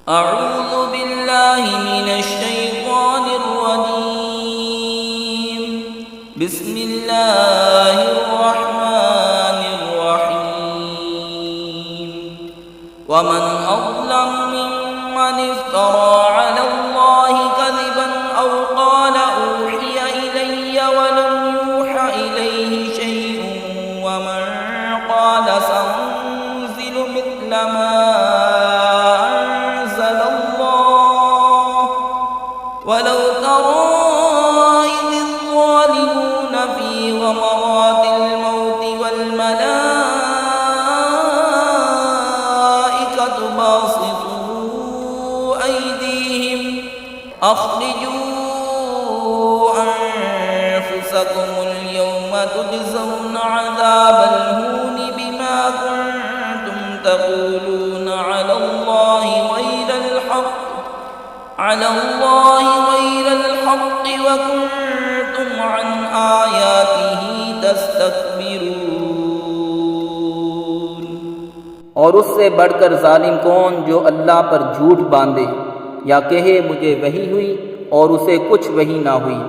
अऊज़ु बिल्लाहि मिनश्शैतानिर रजीम। बिस्मिल्लाहिर रहमानिर रहीम। वमन अज़लमु मिम्मन इफ्तरा अलल्लाहि कज़िबन औ क़ाल ऊहिय इलय्य वलम यूहा इलैहि शैअुन वमन क़ाल सअुनज़िलु मिस्ल मा वलौ तरा इज़ ज़ालिमून फ़ी ग़मरातिल मौति वल मलाइकतु बासितू अयदीहिम अख़रिजू अन्फुसकुमुल यौमा तुजज़ौना अज़ाबल हूनि बिमा कुन्तुम तक़ूलूना अलल्लाहि ग़ैरल हक़्क़ि व कुन्तुम अन आयातिही तस्तकबिरून। और उससे बढ़कर जालिम कौन जो अल्लाह पर झूठ बांधे या कहे मुझे वही हुई और उसे कुछ वही ना हुई,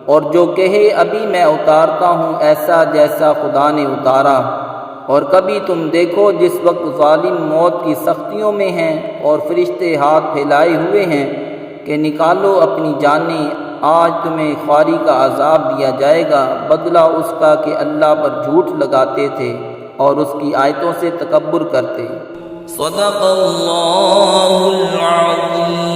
और जो कहे अभी मैं उतारता हूँ ऐसा जैसा खुदा ने उतारा। और कभी तुम देखो जिस वक्त जालिम मौत की सख्तियों में हैं और फरिश्ते हाथ फैलाए हुए हैं कि निकालो अपनी जानें, आज तुम्हें ख्वारी का अजाब दिया जाएगा, बदला उसका कि अल्लाह पर झूठ लगाते थे और उसकी आयतों से तकब्बुर करते। सदक़ल्लाहुल अज़ीम।